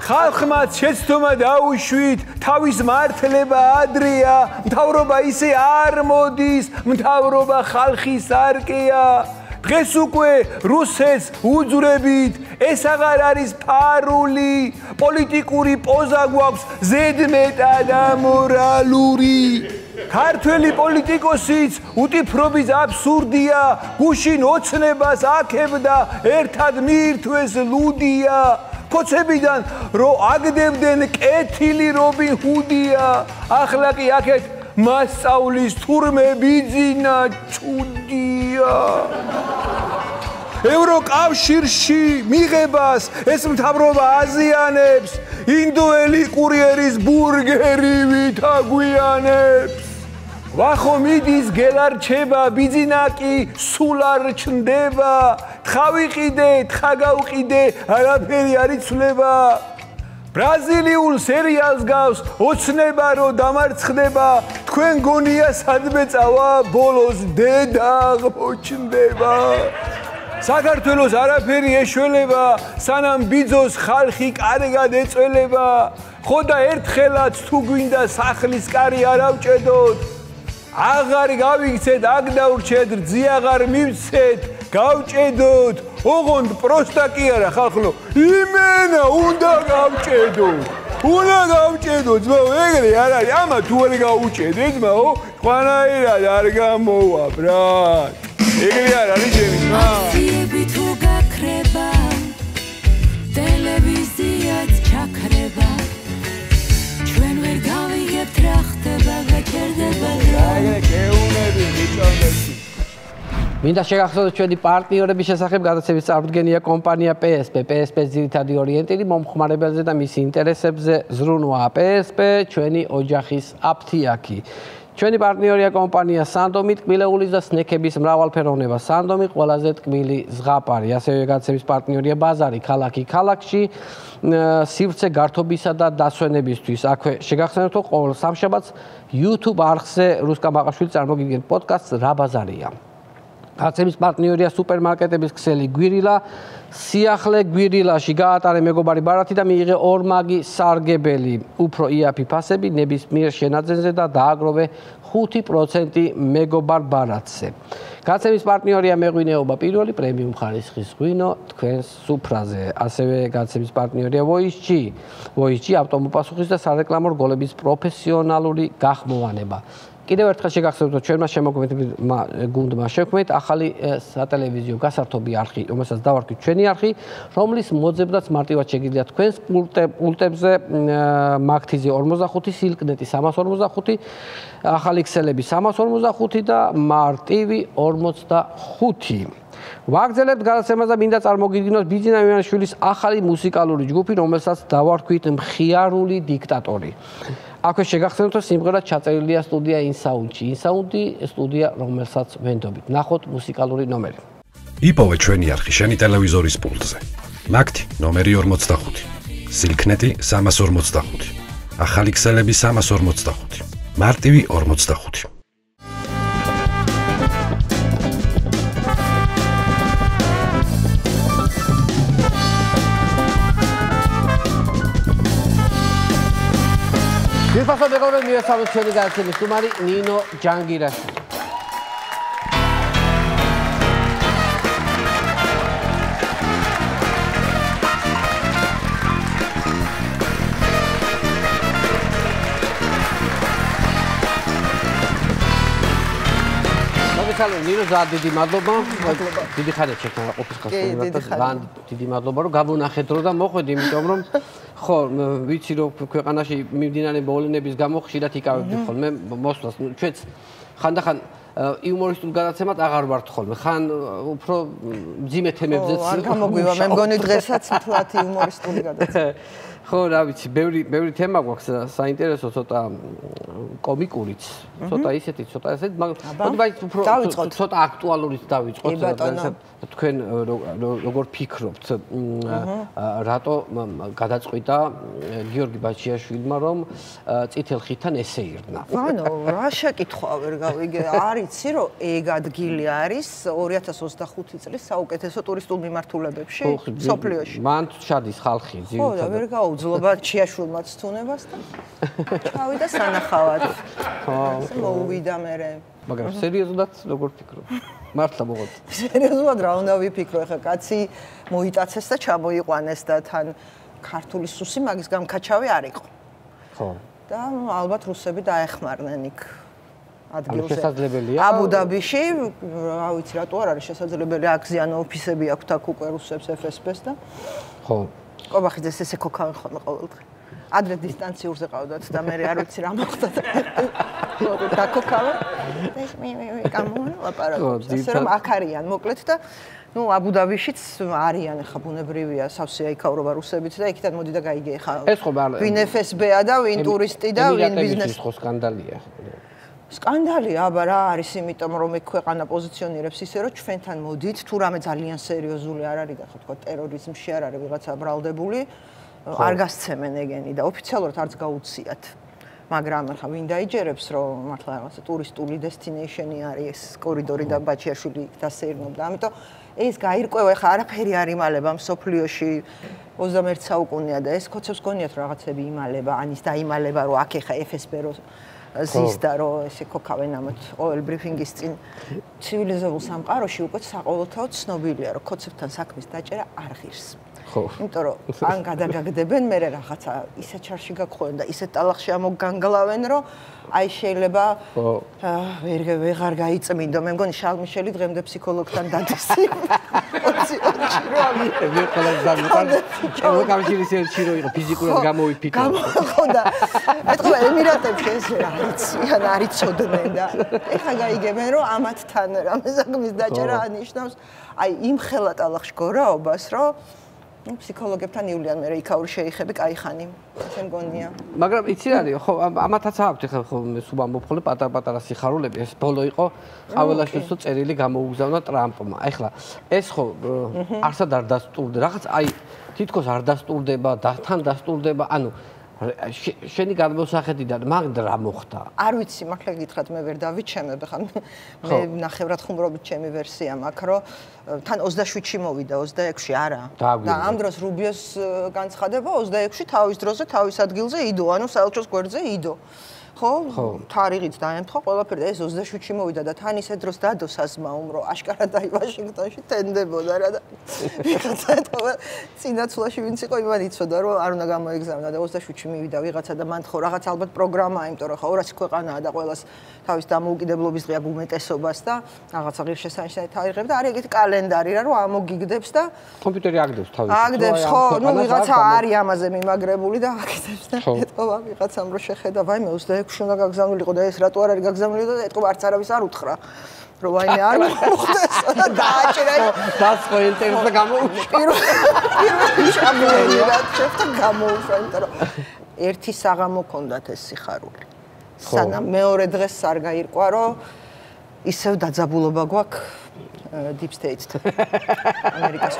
ხალხმაც შეცდომა დაუშვით, თავის მართლება ადრეა, მთავრობა ისე არ მოდის, მთავრობა ხალხის არკეა. დღეს უკვე რუსეთს უძვრებით, ეს აღარ არის ფარული, პოლიტიკური პოზა გვაქვს ზედმეტად ამორალური. ქართველი პოლიტიკოსიც უტიფრობის აბსურდია, გუშინ ოცნებას აქებდა, ერთად მიირთვეს ლუდია. კოცებიდან რო აგდებდნენ კეთილი რობინ ჰუდია, ახლა კი აქეთ მასწავლის თურმე ბიძინა ჩუდია. ევროკავშირში მიღებას ეს მთავრობა აზიანებს, ინდოელი კურიერის ბურგერივით აგვიანებს. ვახო მიდის გელარჩება, ბიძინა კი სულ არ ჩნდება, თხა ვიყიდე, თხა გავყიდე, არაფერი არ იცვლება. ბრაზილიულ სერიალს გავს, ოცნება რო დამარცხდება, თქვენ გონია სადმე წავა, ბოლოს დედა აღმოჩნდება. საქართველოს არაფერი ეშველება, სანამ ბიძოს ხალხი კარგად ეწველება. ხო და ერთხელაც თუ გვინდა სახლის კარი არ ავჭედოთ, აღარ გავიქცეთ, აქ დავრჩეთ, რძი აღარ მივცეთ, გავჭედოთ, ოღონდ პროსტა კი არა ხალხო, იმენა უნდა გავჭედოთ. უნდა გავჭედოთ, ძმაო, ეგრე არ არის, ამა თუ არ გავუჭედე, ძმაო, ყველანაირად არ გამოვა, ბრატ. ეგრე არ არის ჩემი ძმა. აციები თუ გაქრება, ტელევიზიაც ჩაქრება, ჩვენ ვერ გავიგებთ რა ხდება, გაჩერდება დრო. ეგრე გეუნები მიწონებში. მინდა შეგახსოვოთ ჩვენი პარტნიორების შესახებ. გადაცემის წარმომადგენელია კომპანია PSP. PSP-ს ძირითადი ორიენტირი მომხმარებელზე და მის ინტერესებზე ზრუნვაა. PSP ჩვენი ოჯახის აფთიაქი. ჩვენი პარტნიორია კომპანია სანდომი, ტკბილეულის და სნექების მრავალფეროვნება. სანდომი ყველაზე ტკბილი ზღაპარი. ასევე გადაცემის პარტნიორია ბაზარი ქალაქი ქალაქში, სივრცე გართობისა და დასვენებისთვის. აქვე შეგახსენებთ, რომ ყოველ სამშაბათს YouTube არხზე რუსკა მაყაშვილი წარმოგიდგენთ პოდკასტს რა ბაზარია. გაცემის პარტნიორია სუპერმარკეტების ქსელი გვირილა. სიახლე გვირილაში გაატარე მეგობარი ბარათი და მიიღე ორმაგი სარგებელი. უფრო იაფი ფასები ნებისმიერ შენაძენზე და დააგროვე 5% მეგობარ ბარათზე. გაცემის პარტნიორია მეღვინეობა პირველი პრემიუმ ხარისხის ღვინო თქვენს სუფრაზე. ასევე გაცემის პარტნიორია Voice-G ავტომოპასუხის და სარეკლამო რგოლების პროფესიონალური გახმოვანება. კიდევ ერთხელ შეგახსენებთ, რომ ჩვენმა შემოქმედებელმა გუნდმა შევქმნით ახალი სატელევიზიო გასართობი არხი, რომელსაც დავარქვით ჩვენი არხი, რომლის მოძებნაც მარტივად შეგიძლიათ თქვენს პულტებზე მაგთიზე 45, სილკნეტი 345, ახალი ქსელები 345 და მარტივი 45. ვაგრძელებთ გადაცემას და მინდა წარმოგიდგინოთ ბიძინა მიანაშვილის ახალი მუსიკალური ჯგუფი, რომელსაც დავარქვით მხიარული დიქტატორი. აქვე შეგახსენებთ, რომ სიმღერა ჩაწერილია სტუდია ინსაუნდში. ინსაუნდი სტუდია, რომელსაც ვენდობით. ნახოთ მუსიკალური ნომერი. იპოვე ჩვენი არხი შენი ტელევიზორის პულტზე. მაგთი ნომერი 45. სილკნეტი 345. ახალი ქსელები 345. მარტივი 45. Dirfasa მეგობრებო, მიესალმოთ ჩვენი გადაცემის სტუმარი ნინო ჯანგირაშვილი. ნინო, დიდი მადლობა. დიდი ხანია შექმნა ყოფის ხასიათი. დიდი მადლობა, რომ გამონახეთ დრო და მოხვედი, იმიტომ რომ ხო, ვიცი რომ ქვეყანაში მიმდინარე მოვლენების გამო ხშირად იკავებდი ხოლმე მოსვლას. ჩვენც ხანდახან იუმორისტულ გადაცემად აღარ ვართ ხოლმე. ხან უფრო მძიმე თემებზეც არ გამოგვივა, მე მგონი დღესაც თლათ იუმორისტული გადაცემა. ხო, რა ვიცი, ბევრი თემა გვაქვს საინტერესო, ცოტა კომიკურიც, ცოტა ისეთი, ცოტა ასეთი, მაგრამ უფრო ცოტა აქტუალურიც დავიწყოთ, თქვენ როგორ ფიქრობთ, რატო გადაწყვიტა გიორგი ბაჩიაშვილმა, რომ წითელ ხიდთან ესე ირდნა? ანუ რა შეკითხვა ვერ გავიგე, არიცი რომ ეგ ადგილი არის 2025 წლის საუკეთესო ტურისტულ მიმართულებებში სოფლიოში. მან ჩადის ხალხი ძირითადად. ხო, ვერ გაუძლობა ჩიაშვილმა ცთუნებას და ჩავიდა სანახავად. ხო, მოუვიდა მერე. მაგრამ სერიოზულად როგორ ფიქრობ? მართლა მოღოთ. სერიოზულად რა უნდა ვიფიქრო, ეხა კაცი მოიტაცეს და ჩამოიყვანეს და თან ქართული სუსი მაგის გამკაჩავი არ იყო. ხო. და ალბათ რუსები დაეხმარნენ იქ ადგილზე. შესაძლებელია. აბუ-დაბიში, რა ვიცი, რატო არ არის შესაძლებელი, აქ ზიანო ოფისები აქვთ აქ უკვე რუსებს FSB-ს და ხო. ყობახიძეს ესე ქოქავენ ხოლმე ყოველდღე. ადრე დისტანციურზე ყავდათ და მე არ ვიცი რა მოხდა. და ქოქავენ. ეს მე ლაპარაკობს. ასე რომ აქ არიან მოკლედ და ნუ აბუ-დაბიშიც არიან ხა ბუნებრივია სავსეა იქავრობა რუსებით და იქიდან მოდი და გაიგე ხა. ეს ხო ვინ FSB-ა და ვინ ტურისტი და ვინ ბიზნესი. ეს ხო სკანდალია. სკანდალია, აბა რა არის, იმიტომ რომ ეგ ქვეყანა პოზიციონირებს ისე, რომ ჩვენთან მოდით, თუ რამე ძალიან სერიოზული არ არის და ხო თქვა ტერორიზმში არ არის ვიღაცა ბრალდებული, არ გასცემენ ეგენი და ოფიციალურად არც გაუციათ. მაგრამ ხა ვინ დაიჯერებს, რომ მართლა რაღაცა ტურისტული დესტინეიშენი არის ეს კორიდორი და ბაჩიაშვილი დასეირნობდა. ამიტომ ეს გაირკვევა, ხა არაფერი არ იმალება მსოფლიოში 21 საუკუნეა და ეს კოცებს გონიათ რაღაცები იმალება, ანის დაიმალება, რომ აქ ხა FSB რო ზის და რომ ესე ქოქავენ ამათ ყოველ ბრიფინგის წინ ცივილიზებულ სამყაროში უკვე საყოველთაოდ ცნობილია რომ კოცებთან საქმის დაჭერა არ ღირს. ხო. იმიტომ რომ ან გადაგაგდებენ მე რაღაცა ისე ჩარში გაგხვენ და ისე ტალახში ამოგანგლავენ რომ აი შეიძლება ვეღარ გაიწმინდო. მე მგონი შალმიშელი დღემდე ფსიქოლოგთან დადის. 20-20 რო მე ყველას დამიყარ. ეკონომიკის ერთში რო იყო ფიზიკურად გამოვიფიქრე. ხო და ეთქვა ემირატებში ეს რა არიციან, არიცოდნენ და ეხა გაიგებენ რომ ამათთან რამე საქმის დაჭერა ანიშნავს აი იმ ხელა ტალახში გორაობას რომ ფსიქოლოგებთან ივლიან მე იქაური შეიხები კაი ხანი ესე მგონია. მაგრამ იცი რა არის ხო ამათაც აქვს ხა ხო სუბა მოფხოლე პატარ-პატარა სიხარულები ეს ბოლო იყო ყაველაშვილს წერილი გამოუგზავნა ტრამპმა. ეხლა ეს ხო არსად არ დასტურდა რაღაც აი თითქოს არ დასტურდება და თან დასტურდება ანუ შენი გადმოსახედიდან მაგ რა მოხდა? არ ვიცი, მართლა გითხრათ, მე ვერ დავიჩემებ, ხა მე ნახევრად ხუმრობით ჩემი ვერსია მაქვს, რომ თან 27-ში მოვიდა, 26-ში არა. და ამ დროს რუბიოს განცხადება 26-ში თავის დროზე, თავის ადგილზე იდო, ანუ საელჩოს გვერდზე იდო. ხო, თარიღიც დაემთხვა ყველაფერი და ეს 27-ში მოვიდა და თან ისე დროს დადო საზმაუმ, რომ აშკარად აი ვაშინგტონში თენდებოდა რა და ვიღაცა ეთქვა წინაცვლაში ვინც იყო იმან იცოდა რომ არ უნდა გამოეგზავნა და 27-ში მივიდა ვიღაცა და მან ხო რაღაც ალბათ პროგრამაა, იმიტომ რომ ხო 200 ქვეყანაა და ყველას თავის დამოუკიდებლობის დღე აქვს უმეტესობას და რაღაცა ღირსშესანიშნავი თარიღები და არის ეგეთი კალენდარი რა რომ ამოგიგდებს და კომპიუტერი აგდებს თავის. აგდებს ხო, ნუ ვიღაცა არის ამაზე მიმაგრებული და აგდებს და ეთქვა ვიღაცამ რომ შეხედა ვაიმე 26 უნდა გაგზავნილიყო და ეს რატო არ არის გაგზავნილი და ეთქვა არც არავის არ უთხრა რომ ვაიმე არ მოხდეს და დააჭერა დასწო ინტერნეტზე გამოუშვა პირველი შაბლონი და შეფთა გამოუშვა იმიტომ რომ ერთი საღამო ქონდათ ეს სიხარული სანამ მეორე დღეს არ გაირკვა რომ ისევ დაძაბულობა გვაქვს Deep State. ამერიკას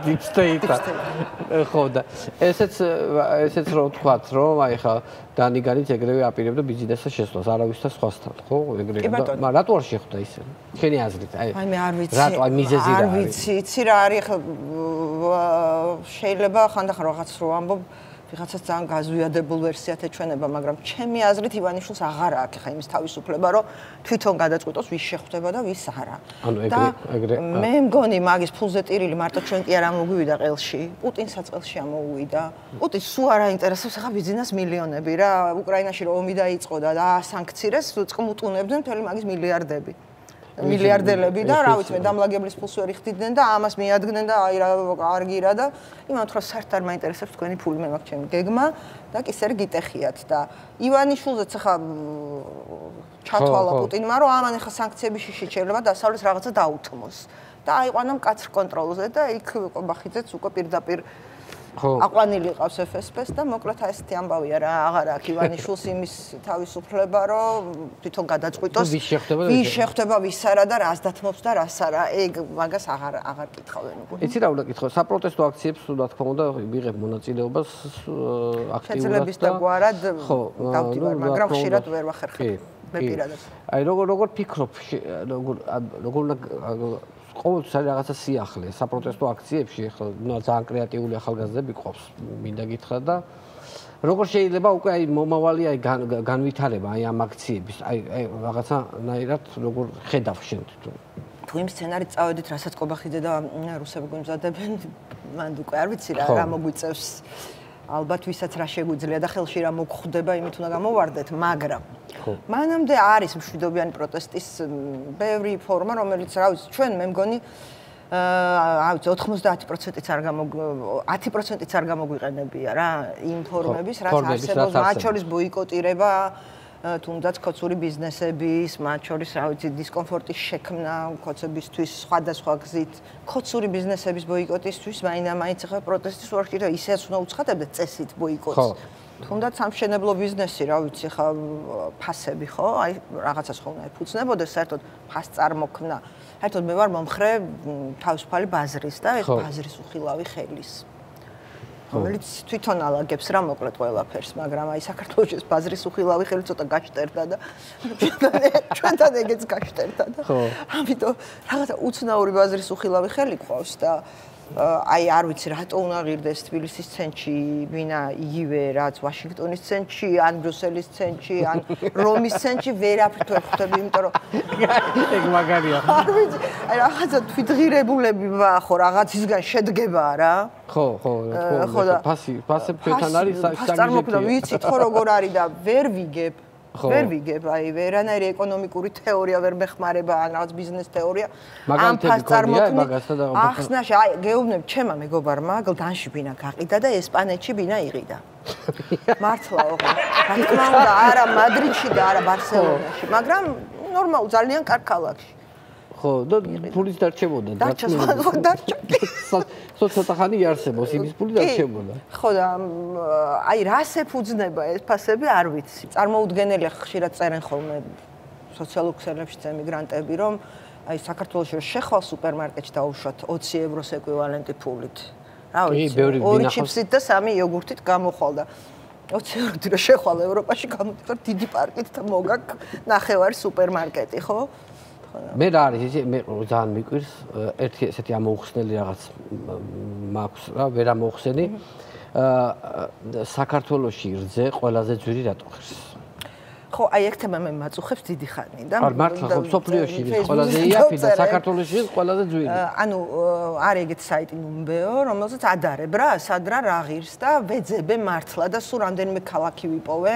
Deep State. ხო და ესეც რო თქვათ, რომ აი ხა დანიგანიც ეგრევე აპირებდა ბიზნესის შესვლას არავისთან სხვასთან, ხო? ეგრევე და მაგრამ რატო არ შეხვდა ისე? შენი აზრით, აი. აი მე არ ვიცი. რატო აი მიზეზი რა არის? არ ვიცი, იცი რა არის ხა შეიძლება ხანდახან რაღაც რო ამბობ ვიღაცას ძალიან გაზვიადებულ ვერსიათ ეჩვენება, მაგრამ ჩემი აზრით ივანიშვილს აღარ აქვს ხა იმის თავისუფლება, რომ თვითონ გადაწყვიტოს ვის შეხვდება და ვის არა. ანუ ეგრე მე მგონი მაგის ფულზე ტირილი მარტო ჩვენ კი არ ამოგვივიდა ყელში. პუტინსაც ყელში ამოუვიდა. პუტინს სულ არ აინტერესებს ხა ბიზნეს მილიონები რა. უკრაინაში რომ ომი დაიწყო და ასანქცირეს, წყმუტუნებდნენ მთელი მაგის მილიარდები. მილიარდელები და რა ვიცი მე დამლაგებლის ფულს ვერ იხდიდნენ და ამას მიადგნენ და აი რა კარგი რა და იმან თქვა საერთოდ არ მაინტერესებს თქვენი ფული მე მაქვს ჩემი გეგმა და კისერი გიტეხიათ და ივანიშვილზეც ხა ჩათვალა პუტინმა რომ ამან ხა სანქციების შიშით შეიძლება დასავლეთს რაღაცა დაუთმოს და აიყვანა მკაცრ კონტროლზე და იქ ყობახიძეც უკვე პირდაპირ აყვანილი ყავს FSB-ს და მოკლედ ესეთი ამბავია რა აღარ აქვს ივანიშვილს იმის თავისუფლება რომ თვითონ გადაწყვიტოს ვის შეხვდება ვის არა და რას დათმობს და რას არა ეგ მაგას აღარ კითხავენ უკვე იცი რა უნდა კითხო საპროტესტო აქციებს რა თქმა უნდა ვიღებ მონაწილეობას აქტიურად და გვარად დავდივარ მაგრამ ხშირად ვერ ვახერხებ მე პირადად აი როგორ ფიქრობ როგორ ყოველთვის არის რაღაცა სიახლე საპროტესტო აქციებში ახლა ძალიან კრეატიული ახალგაზრდები ყავს მინდა გითხრა და როგორ შეიძლება უკვე აი მომავალი აი განვითარება აი ამ აქციების აი რაღაცანაირად როგორ ხედავ შენ თუ იმ სცენარით წავედით რასაც ყობახიძე და რუსები გვიმზადებენ მანდ უკვე არ ვიცი რა მოგვიწევს ალბათ ვისაც რა შეგვიძლია და ხელში რა მოგხვდება იმით უნდა გამოვარდეთ მაგრამ მანამდე არის მშვიდობიანი პროტესტის ბევრი ფორმა რომელიც რა ვიცი ჩვენ მე მგონი რა ვიცი 90%-იც არ 10%-იც არ გამოგვიყენებია რა იმ ფორმების რაც არსებობს მათ შორის ბოიკოტირება თუნდაც კოცური ბიზნესების, მათ შორის რა ვიცი დისკომფორტის შექმნა კოცებისთვის სხვადასხვა გზით, კოცური ბიზნესების ბოიკოტისთვის, მაინც ახლა პროტესტის უარყი და ისეც უნდა უცხადებდეთ წესით ბოიკოტს. თუნდაც სამშენებლო ბიზნესი, რა ვიცი ხა ფასები ხო, აი რაღაცას ხო უნდა ეფუძნებოდეს საერთოდ ფას წარმოქმნა. საერთოდ მე ვარ მომხრე თავისუფალი ბაზრის და ეს ბაზრის უხილავი ხელის. რომელიც თვითონ ალაგებს რა მოკლედ ყველაფერს, მაგრამ აი საქართველოს ბაზრის უხილავი ხელი ცოტა გაჩტერდა და ჩვენთან ეგეც გაჩტერდა და ამიტომ რაღაცა უცნაური ბაზრის უხილავი ხელი ყავს და აი არ ვიცი რატო უნდა ღირდეს თბილისის ცენტრში, ვინა იგივე რაც ვაშინგტონის ცენტრში, ან ბრიუსელის ცენტრში, ან რომის ცენტრში ვერაფრით ვერ ხვდები, იმიტომ რომ ეგ მაგარია. არ ვიცი, აი რაღაცა თვითღირებულები ხო რაღაცისგან შედგება რა. ხო, ფასები ჩვენთან არის წარმოქმნა, ვიცით ხო როგორ არის და ვერ ვიგებ, აი ვერანაირი ეკონომიკური თეორია ვერ მეხმარება, ან რაღაც ბიზნეს თეორია. ამ ფას წარმოქმნა ახსნაში, აი გეუბნებ ჩემმა მეგობარმა, გლდანში ბინა გაყიდა და ესპანეთში ბინა იყიდა. მართლაო, რა თქმა უნდა, არა მადრიდში და არა ბარსელონაში, მაგრამ ნორმალ ძალიან კარგ ქალაქში. ხო, და ფულის დარჩებოდა. დარჩა. ცოტა ხანი იარსებობს, იმის ფული დარჩებოდა. ხო და აი რას ეფუძნება ეს ფასები არ ვიცი. წარმოუდგენელია ხშირად წერენ ხოლმე სოციალურ ქსელებში ემიგრანტები, რომ აი საქართველოში შეხვალ სუპერმარკეტში დაუშვათ 20 ევროს ეკვივალენტი ფულით. რა ვიცი, 2 ჩიპსით და 3 იოგურთით გამოხვალ და 20 ევროთი რომ შეხვალ ევროპაში გამოდიხარ დიდი პარკით და მოგაკ ნახევარი სუპერმარკეტი, ხო? მე რა არის იცი მე ძალიან მიკვირს ერთი ესეთი ამოუხსნელი რაღაც მაქვს რა ვერ ამოუხსენი საქართველოში რძე ყველაზე ძვირი რატო ხერს ხო აი ეგ თემა მე მაწუხებს დიდი ხანი და მართლა ხო სოფლიოში ყველაზე იაფი და საქართველოში ყველაზე ძვირი ანუ არის ეგეთი საიტი ნუმბეო რომელზეც ადარებ რა სადრა რა ღირს და ვეძებე მართლა და სულ რამდენიმე ქალაქი ვიპოვე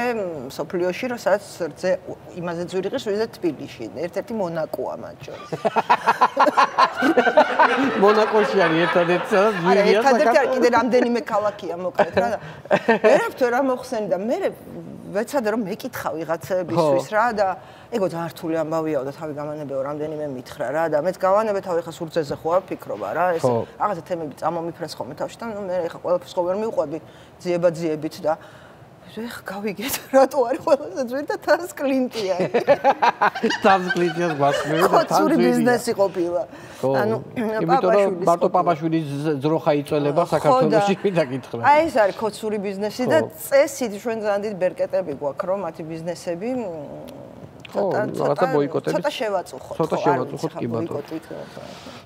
სოფლიოში რომ სადაც რძე იმაზე ძვირი ღირს ვიდრე თბილისში ერთ-ერთი მონაკოა მათ შორის მონაკოში არის ერთადერთი სადაც ძვირია ერთადერთი არის კიდე რამდენიმე ქალაქია მოკლედ რა და ვერავთ ვერ ამოხსენი და მე ვეცადე რომ მეკითხა ვიღაცებისთვის რა და ეგო ძალიან რთული ამბავიაო და თავი გამანებეო რამდენიმე მითხრა რა და მეც გავანებე თავი ხა სურძეზე ხო არ ფიქრობა რა ეს რაღაცა თემები წამომიფრეს ხოლმე თავში და ნუ მე ხა ყველაფერს ხო ვერ მივყვები ძიება-ძიებით და ეხ გავიგეთ რატო არის ყველაზე ძვირი და თავს კლინტია თავს კლინტიას გვასმევი და ქოცური ბიზნესი ყოფილა ანუ იმიტომ რომ მარტო პაპაშვილის ძროხა იწველება საქართველოში მიდაკითხა აი ეს არის ქოცური ბიზნესი და წესით ჩვენ ძალიან დიდი ბერკეტები გვაქვს რომ მათი ბიზნესები ცოტა შევაწუხოთ ცოტა შევაწუხოთ კი ბატონო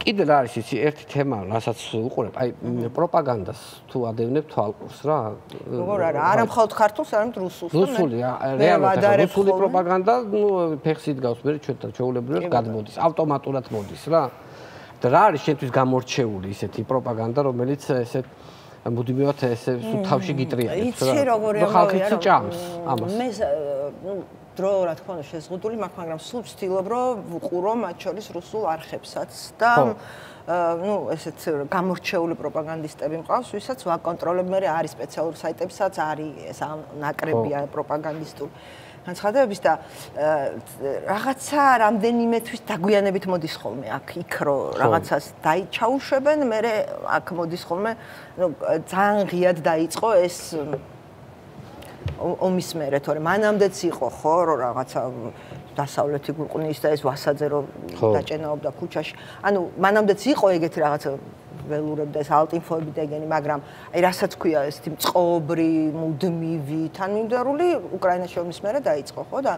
კიდე რა არის ისი ერთი თემა რასაც უყურებ აი პროპაგანდას თუ ადევნებ თვალყურს რა როგორ არა არა მხოლოდ ქართულს არამედ რუსულს რუსული რეალურად რუსული პროპაგანდა ნუ ფეხსით გავს მე ჩვენთან ჩაულებრივად გადმოდის ავტომატურად მოდის რა და რა არის შენთვის გამორჩეული ისეთი პროპაგანდა რომელიც ესეთ მუდმივად ესე თავში გიტრიალებს რა იცი როგორი ხალხი ჭამს ამას მე დრო რა თქმა უნდა შეზღუდული მაქვს მაგრამ სულ ვცდილობ რომ ვუყურო მათ შორის რუსულ არხებსაც და ნუ ესეთ გამორჩეული პროპაგანდისტები მყავს ვისაც ვაკონტროლებ მე არის სპეციალური საიტებსაც არის ეს ნაკრებია პროპაგანდისტული განცხადებების და რაღაცა რამდენიმე თვის დაგვიანებით მოდის ხოლმე აქ იქ რომ რაღაცას დაიჩაუშვებენ მე აქ მოდის ხოლმე ნუ ძალიან ღიად დაიწყო ეს ომის მერე თორე მანამდეც იყო ხო რომ რაღაცა დასავლეთი გვყნის და ეს ვასაძე რომ დაჭენაობდა ქუჩაში ანუ მანამდეც იყო ეგეთი რაღაცა ველურებდა ეს ალტინფოები და ეგენი მაგრამ აი რასაც ქვია ეს მწყობრი მუდმივი თანმიმდევრული უკრაინაში ომის მერე დაიწყო ხო და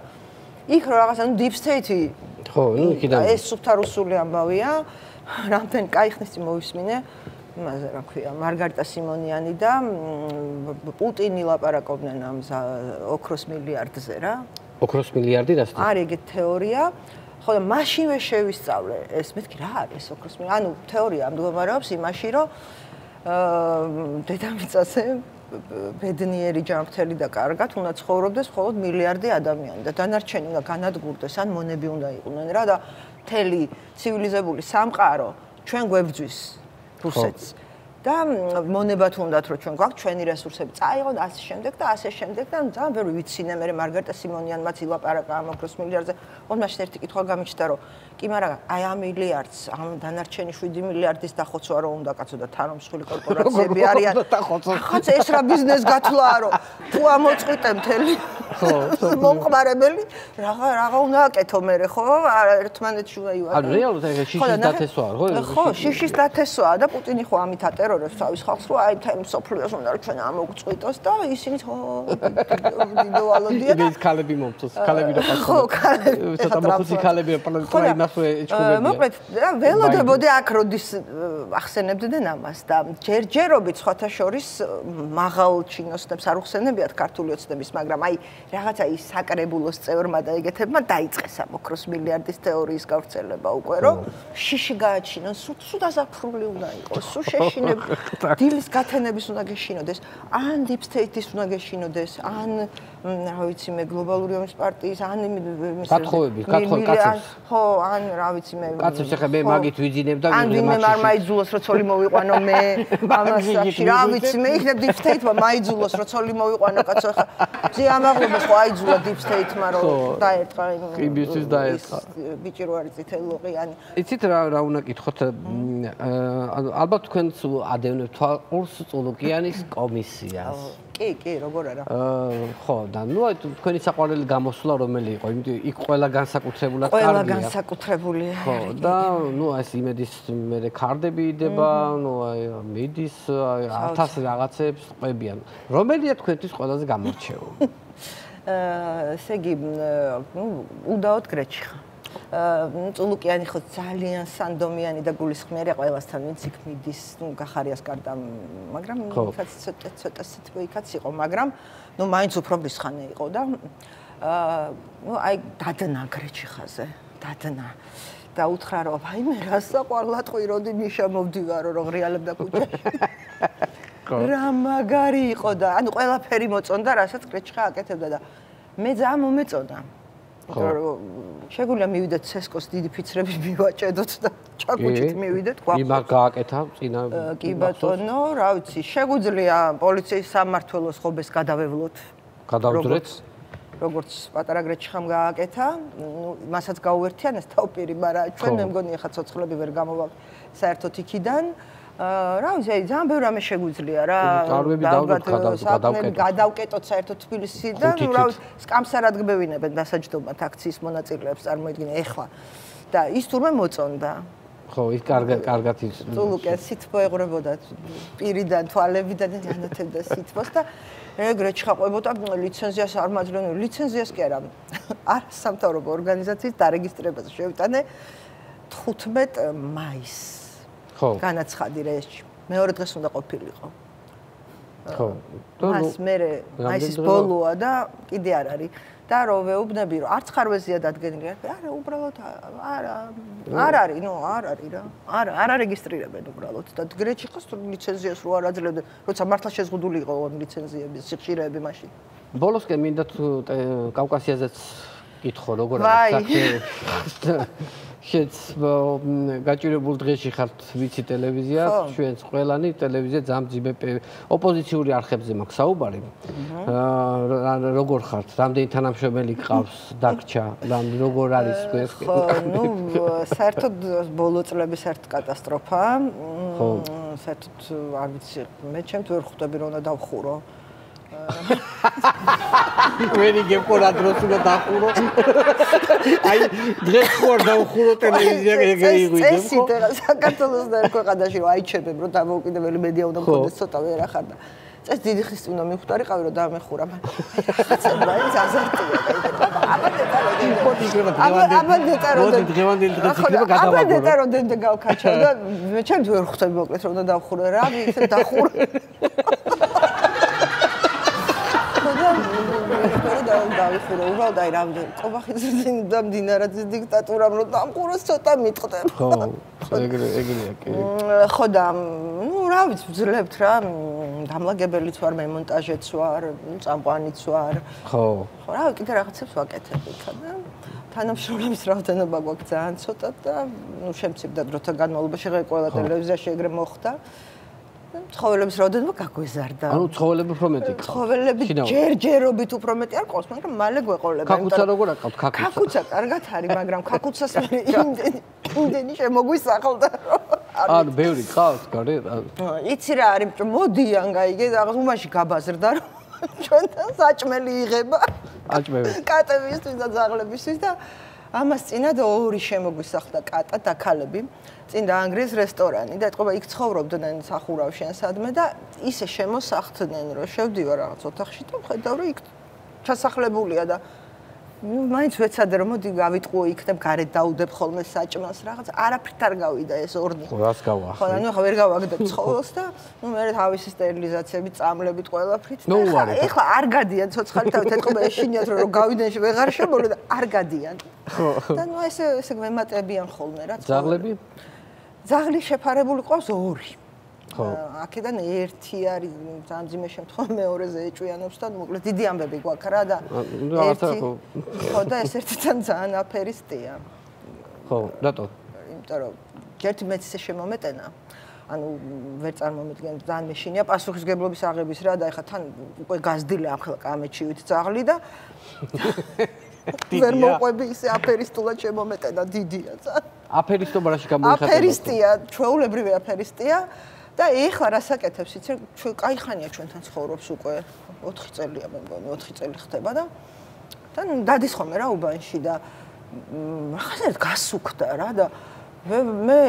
იქ რომ რაღაცა ნუ deep state-ი ხო ნუ იქიდან ეს სუფთა რუსული ამბავია რამდენ კაი ხნის წინ მოვისმინე იმაზე რა ქვია მარგარიტა სიმონიანი და პუტინი ლაპარაკობდნენ ამ ოქროს მილიარდზე რა ოქროს მილიარდი რას არის ეგეთ თეორია ხო და მაშინვე შევისწავლე ეს მეთქი რა არის ოქროს მილიარდი ანუ თეორია მდგომარეობს იმაში რომ დედამიწაზე ბედნიერი ჯანმრთელი და კარგად უნდა ცხოვრობდეს მხოლოდ მილიარდი ადამიანი და დანარჩენი უნდა განადგურდეს ან მონები უნდა იყვნენ რა და მთელი ცივილიზებული სამყარო ჩვენ გვებრძვის რუსეთს და მონებათ უნდათ რომ ჩვენ გვაქვს ჩვენი რესურსები წაიღოთ ასე შემდეგ და ასე შემდეგ და ძალიან ბევრი ვიცინე მე მარგარიტა სიმონიანმაც ილაპარაკა ამ ოქროს მილიარდზე ოღონდ მაშინ ერთი კითხვა გამიჩნდა რომ კი მაგრამ აი ამ მილიარდს ამ დანარჩენი 7 მილიარდის დახოცვა რომ უნდა კაცო და თანამშრომელი კორპორაციები არიან ხაც ეს რა ბიზნეს გათვლაა რომ თუ ამოწყვიტე მთელი მომყარებელი რაღა უნდა აკეთო მე ხო ერთმანეთში უნდა ივარ ანუ რეალურად ეს შიშის დათესვაა ხო შიშის დათესვაა და პუტინი ხო ამით ატერორებს თავის ხალხს რომ აი თემ სოფლიოს უნდა რომ ჩვენ ამოგწყვიტოს და ისინი ხო დიდოალოდია და ის ქალები მომწოს ქალები რა პასუხი ხო ქალები ცოტა მოხუცი ქალები პროინასვე ეჭუბებიან მოკლედ ველოდებოდი აქ როდის ახსენებდნენ ამას და ჯერჯერობით სხვათა შორის მაღალ ჩინოსნებს არ უხსენებიათ ქართული ოცნების მაგრამ აი რაღაცა ის საკრებულოს წევრმა და ეგეთებმა დაიწყეს ამ ოქროს მილიარდის თეორიის გავრცელება უკვე რომ შიში გააჩინონ სულ დასაფრული უნდა იყოს სულ შეშინებ დილის გათენების უნდა გეშინოდეს ან deep state-ის უნდა გეშინოდეს ან რა ვიცი მე გლობალური ომის პარტიის ან კაცხოვები კაცებს ხო ან რა ვიცი მე კაცებს ახლა მე მაგით ვიძინებ და ან ვინმე არ მაიძულოს რომ ცოლი მოვიყვანო მე ამასაში რა ვიცი მე იქნებ deep state-მა მაიძულოს რომ ცოლი მოვიყვანო კაცო ახლა ზე ამაღლებას ხო აიძულა deep state-მა რომ დაერტყა იმისთვის დაერტყა ბიჭი რო არის წითელი ლოყიანი იცით რა უნდა კითხოთ ალბათ თქვენც ადევნებ თვალყურს წულუკიანის კომისიას. კი, როგორ არა. ხო, და ნუ აი თქვენი საყვარელი გამოსვლა რომელი იყო? იმიტომ იქ ყველა განსაკუთრებულად კარგია. ყველა განსაკუთრებულია. ხო, და ნუ აი ეს იმედის მე ქარდები იდება, ნუ აი მიდის 1000 რაღაცებს ყვებიან. რომელია თქვენთვის ყველაზე გამორჩეული? ესე იგი, ნუ უდაოდ გრეჩიხა. წულუკიანი ხო ძალიან სანდომიანი და გულისხმიერია ყველასთან, ვინც იქ მიდის, ნუ გახარიას გარდა, მაგრამ იქაც ცოტა სიტყვი იქაც იყო, მაგრამ ნუ მაინც უფრო მისხანე იყო და ნუ აი დადნა გრეჩიხაზე, დადნა. და უთხრა რომ აი მე რა საყვარლატყვი როდი ნიშა მოვდივარო რომ ღრიალებდა ქუჩაში. რა მაგარი იყო და ანუ ყველაფერი მოწონდა, რასაც გრეჩიხა აკეთებდა და მე ძალიან მომეწონა. შეგვიძლია მივიდეთ ცესკოს დიდი ფიცრები მივაჭედოთ და ჩაკუჭით მივიდეთ გვაქვს. იმას გააკეთა წინა. კი ბატონო, რა ვიცი, შეგვიძლია პოლიციის სამმართველოს ხობეს გადავევლოთ. გადავდრეთ. როგორც პატარა გრეჩიხამ გააკეთა, ნუ მასაც გაუერთიანეს თავპირი, მაგრამ ჩვენ მე მგონი ახლა ცოცხლები ვერ გამოვალ საერთოდ იქიდან. რა ვიცი, ძალიან ბევრი რამე შეგვიძლია რა. გადავკეტოთ საერთოდ თბილისიდან, ნუ რა ვიცი, სკამსარად გბევინებენ დასაჯდომად აქციის მონაწილეებს წარმოიდგინე ეხლა. და ის თურმე მოწონდა. ხო, ის კარგად ის. წულუკე სითბო ეღრებოდა პირიდან, თვალებიდან განათებდა სითბოს და გრეჩიხა ყვებოდა ლიცენზიას არ მაძლევდნენ. ლიცენზიას კი არა. არასამთავრობო ორგანიზაციის დარეგისტრებაზე შევიტანე 15 მაისს. ხო. განაცხადი რეესში. მეორე დღეს უნდა ყოფილიყო. ხო. მას მე მაისის ბოლოა და კიდე არ არის. და რო ვეუბნები რომ არც ხარვეზია დადგენილი არა უბრალოდ არ არის ნუ არ არის რა არ არეგისტრირებენ უბრალოდ და გრეჩიხოს ლიცენზიას რო არ აძლევდნენ როცა მართლა შეზღუდული იყო ლიცენზიების სიხშირეები მაშინ ბოლოსკენ მინდა კავკასიაზეც კითხო როგორ არის საქმე შეც გაჭირებულ დღეში ხართ ვიცი ტელევიზია ჩვენს ყველანი ტელევიზია ძამძიმე ოპოზიციური არხებზე მაქვს საუბარი როგორ ხართ რამდენი თანამშრომელი გყავს დაგჭა როგორ არის ეს ნუ საერთოდ ბოლო წლების ერთ კატასტროფა საერთოდ არ ვიცი მე ჩემთ ვერ ხვდები რომ უნდა დავხურო ვერი გეყურა დროს უნდა დახურო აი დღეს ხوار დავხურო ტელევიზია ეგეიგვიდე წესი და საქართველოს და ქვეყანაში რომ აიჩებებ რომ დამოუკიდებელი მედია უნდა მქონდეს ცოტა ვერ ახარ და წეს დიდი ხის უნდა მიხუტარიყავი რომ დამეხურა მაგრამ მაინც აზარტია აბა დეტაროდენდე გავქაჩავ და მე ჩემთ ვერ ხვდები მოკლედ რომ უნდა დავხურო რა ვიცი დახურო დავიხურო უბრალოდ აი რამდენი ყობახიძე და მდინარაძის დიქტატურამ რომ დამყუროს ცოტა მიტყდებ ხო ეგრეა კი ხო და ნუ რა ვიცი ვძლებთ რა დამლაგებელიც ვარ მე მონტაჟეც ვარ წამყვანიც ვარ ხო რა კიდე რაღაცებს ვაკეთებ იქა და თანამშრომლების რაოდენობა გვაქვს ძალიან ცოტა და ნუ შემცირდა დროთა განმავლობაში ყველა ტელევიზიაში ეგრე მოხდა ცხოველების რაოდენობა გაგვეზარდა. ანუ ცხოველები უფრო მეტი ყავს. ცხოველები ჯერჯერობით უფრო მეტი არ ყავს, მაგრამ მალე გვეყოლება. ქაქუცა როგორ აყავთ ქაქუცა? ქაქუცა კარგად არის, მაგრამ ქაქუცას მე იმდენი შემოგვისახლდა. ანუ ბევრი ყავს გარეთ? იცი რა არის, მოდიან გაიგე, რაღაც უმაში გაბაზრდა რომ ჩვენთან საჭმელი იღება. აჭმევი. კატებისთვის და ძაღლებისთვის და ამას წინათ ორი შემოგვისახლდა კატა და ქალები. წინ დაანგრიეს რესტორანი და ეთყობა იქ ცხოვრობდნენ სახურავში ან სადმე და ისე შემოსახდნენ რომ შევდივარ რაღაც ოთახში და ხედავ რომ იქ ჩასახლებულია და მაინც ვეცადე რომ მოდი გავიტყუო იქნებ გარეთ დაუდებ ხოლმე საჭმელს რაღაც არაფრით არ გავიდა ეს ორნი ხო რას გავა ხო ანუ ახლა ვერ გავაგდებ ცხოველს და ნუ მე თავისი სტერილიზაციები წამლებით ყველაფრით და ეხლა არ გადიან ცოცხალი თავით ეთყობა ეშინიათ რომ გავიდნენ ვეღარ შემოვლე და არ გადიან ხო და ნუ ესე მემატებიან ხოლმე რა ძაღლები ძაღლი შეფარებული ყავს ორი. ხო. აქედან ერთი არის ძამძიმე შემთხვევა მეორეზე ეჭვიანობს და მოკლედ დიდი ამბები გვაქვს რა და ერთი ხო და ეს ერთთან ძალიან აფერისტია. ხო, რატო? იმიტომ რომ ერთი მეც ისე შემომეტენა. ანუ ვერ წარმომიდგენ ძალიან მეშინია პასუხისგებლობის აღების რა და ეხლა თან უკვე გაზრდილი ახლა კამეჩივით ძაღლი და ვერ მოყვები ისე აფერისტულად შემომეტენა დიდია ძალიან. აფერისტობა რაში გამოიხატება? აფერისტია, ჩვეულებრივი აფერისტია და ეხლა რასაკეთებს იცი ჩვენ კაი ხანია ჩვენთან ცხოვრობს უკვე 4 წელია მე მგონი 4 წელი ხდება და დადის ხოლმე რა უბანში და რაღაცა გასუქდა რა და მე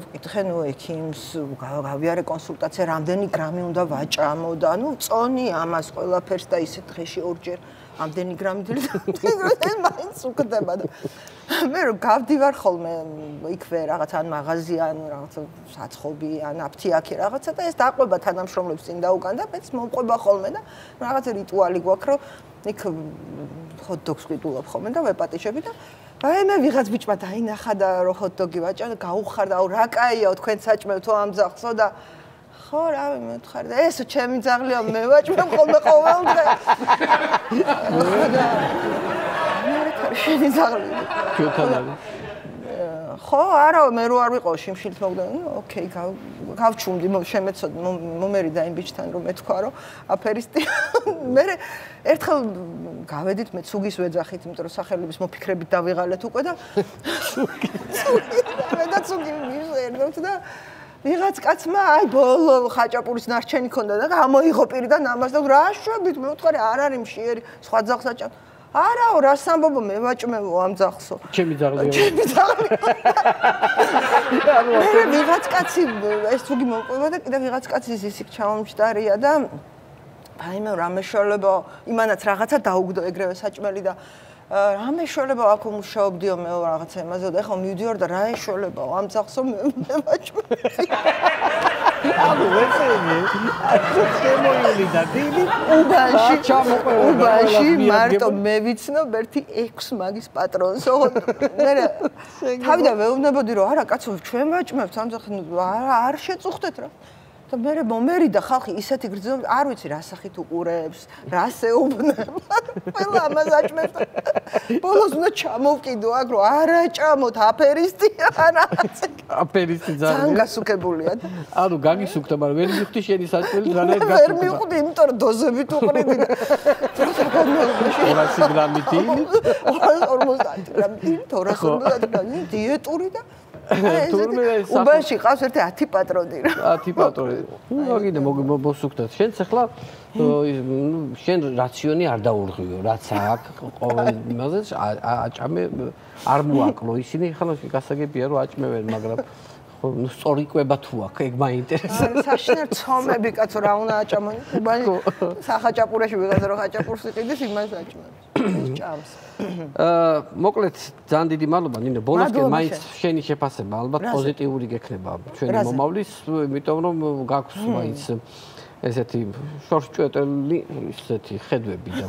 ვკითხე ნუ ექიმს გავიარე კონსულტაცია რამდენი გრამი უნდა ვაჭამო და ნუ წონი ამას ყველაფერს და ისე დღეში ორჯერ ამდენი გრამი და მაინც უკდება და მე რომ გავდივარ ხოლმე იქვე რაღაც ან მაღაზია ან რაღაც საცხობი ან აფთიაქი რაღაცა და ეს დაყვება თანამშრომლებს წინ დაუკან და მეც მომყვება ხოლმე და რაღაც რიტუალი გვაქვს რომ იქ ჰოთ-დოგს ვიდულობ ხოლმე და ვეპატიჟები და აი მე ვიღაც ბიჭმა დაინახა და რო ჰოთ-დოგი ვაჭა და გაუხარ და აუ რა კაიაო თქვენ საჭმევთო ამ ძაღლსო და ხო რავი მეთხარ და ეს ჩემი ძაღლია მე ვაჭმევ ხოლმე ყოველ დღე შენი ძაღლი ხო არა მე რო არ ვიყო შიმშილით მოგდა ოკეი გავჩუმდი შემეცოდი მომერიდა იმ ბიჭთან რომ მეთქვა რომ აფერისტი მე ერთხელ გავედით მე ცუგის ვეძახით იმიტომ რომ სახელების მოფიქრებით დავიღალეთ უკვე და მე და ცუგი მივერდოთ და ვიღაც კაცმა აი ბოლო ხაჭაპურის ნარჩენი ქონდა და გამოიღო პირიდან ამას და რა შვებით მე ვთქვი არ არის მშიერი სხვა ძაღლს აჭამ არაო რას ამბობო მე ვაჭმევო ამ ძაღლსო ჩემი ძაღლია ვიღაც კაცი ეს თუგი მომყვება და კიდე ვიღაც კაცი ისიქ ჩამომჭდარია და აი მე რა მეშველებო იმანაც რაღაცა დაუგდო ეგრევე საჭმელი და რა მეშველებო აქ მუშაობდიო მე რაღაცა იმაზე და ეხლა მივდივარ და რა ეშველებო ამ ძაღლსო მე ვაჭმევი ანუ ვეცემი შემოილი და დილით უბანში მარტო მე ვიცნობ ერთი 6 მაგის პატრონსო მე თავიდან მეუბნებოდი რომ არა კაცო ჩვენ ვაჭმევთ ამ ძაღლს არ შეწუხდეთ რა და მე მომერიდა ხალხი ისეთი გრძნობით არ ვიცი რა სახით უყურებს რას ეუბნება ყველა ამას აჭმევთ ბოლოს უნდა ჩამოვკიდო აქ რომ არ აჭამოთ აფერისტია რაღაც აფერისტი ძალიან გასუქებულია ანუ გაგისუქდა მაგრამ ვერ მივხვდი შენი საჭმელი რანაირ გასუქდა ვერ მივხვდი იმიტომ რომ დოზებით უყრიდი და 200 გრამი დინი 250 გრამი დინი 250 გრამი დიეტური და უბანში ყავს ერთი 10 პატრონი რა 10 პატრონი აგინე მოსუქდა შენც ახლა შენ რაციონი არ დაურღვიო რაც აქ ყოველ იმაზე აჭამე არ მოაკლო ისინი ახლა გასაგებია რომ აჭმევენ მაგრამ ნუ სწორი კვება თუ აქ ეგ მაინტერესებს საშინელ ცომები კაცო რა უნდა აჭამონ უბანი სახაჭაპურაში ვიღაცა რომ ხაჭაპურს იყიდეს იმას აჭმევს ჭამს მოკლედ ძალიან დიდი მადლობა ნინო ბოლოსკენ მაინც შენი შეფასება ალბათ პოზიტიური გექნება ჩვენი მომავლის იმიტომ რომ გაქვს მაინც ესეთი შორსჭუეტელი ესეთი ხედვები და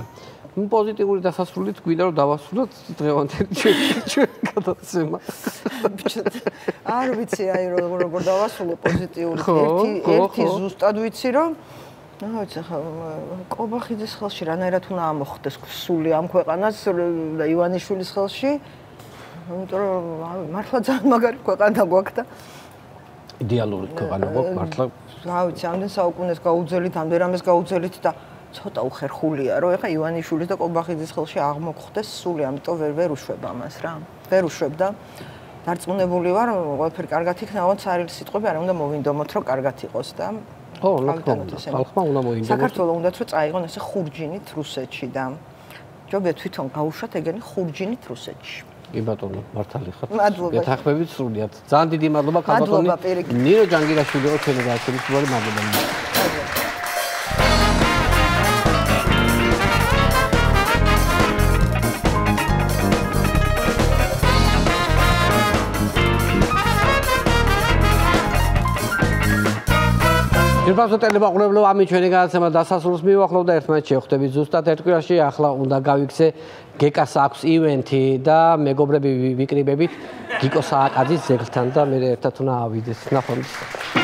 პოზიტიური დასასრულით გვინდა რომ დავასრულოთ დღევანდელი ჩვენ გადაცემა არ ვიცი აი როგორ დავასრულო პოზიტიური ერთი ზუსტად ვიცი რომ რა ვიცი ხა კობახიძის ხელში რანაირად უნდა ამოხდეს სული ამ ქვეყანას და ივანიშვილის ხელში იმიტომ რომ მართლა ძალიან მაგარი ქვეყანა გვაქვს და იდეალური ქვეყანა გვაქვს მართლა რა ვიცი ამდენ საუკუნეს გაუძელით ამდენ რამეს გაუძელით და ცოტა უხერხულია რომ ეხა ივანიშვილის და კობახიძის ხელში აღმოხდეს სული ამიტომ ვერ უშვებ ამას რა ვერ უშვებ და დარწმუნებული ვარ რომ ყველაფერი კარგად იქნება ცარილის სიტყვები არ უნდა მოვინდომოთ რომ კარგად იყოს და ხო ხალხმა უნდა მოინდომოს საქართველოს უნდათ რომ წაიღონ ესე ხურჯინით რუსეთში და ჯობია თვითონ გაუშვათ ეგენი ხურჯინით რუსეთში კი ბატონო მართალი ხარ მადლობა გეთანხმებით სრულიად ძალიან დიდი მადლობა ქალბატონი ნინო ჯანგირაშვილი იყო ჩვენი გადაცემის უარი მადლობა Երբասոտ ելևաղուլևլով ամի չյոնի գացեմա դասասուրս մի ուախլով դա երթման չի ուխտեվի զուստատ երդկուրաշի ախլա ունդա գավիքսե գեկա սակս իվենթի դա մեգոբրեբի վիկրիբեբիտ գիկո սաղակազից զեգլթան դա մեր երթատունա ավիդես նախոնդիս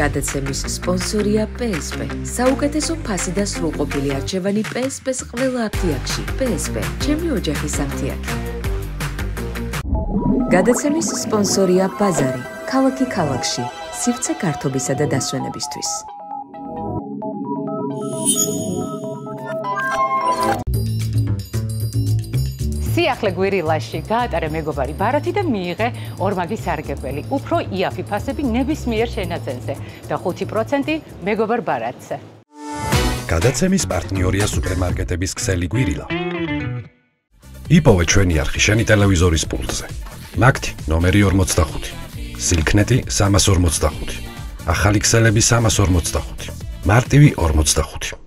გადაცემის სპონსორია PSP. საუკეთესო ფასი და სრულყოფილი არჩევანი PSP-ს ყველა აფთიაქში. PSP, ჩემი ოჯახის აფთიაქი. გადაცემის სპონსორია ბაზარი, ქალაქი ქალაქში, სივრცე გართობისა და დასვენებისთვის. სიახლე გვირილაში გაატარე მეგობარი ბარათი და მიიღე ორმაგი სარგებელი. უფრო იაფი ფასები ნებისმიერ შენაძენზე და 5% მეგობარ ბარათზე. გადაცემის პარტნიორია სუპერმარკეტების ქსელი გვირილა. იპოვე ჩვენი არხი შენი ტელევიზორის პულტზე. მაგთი ნომერი 45. სილქნეტი 345. ახალი ქსელები 345. მარტივი 45.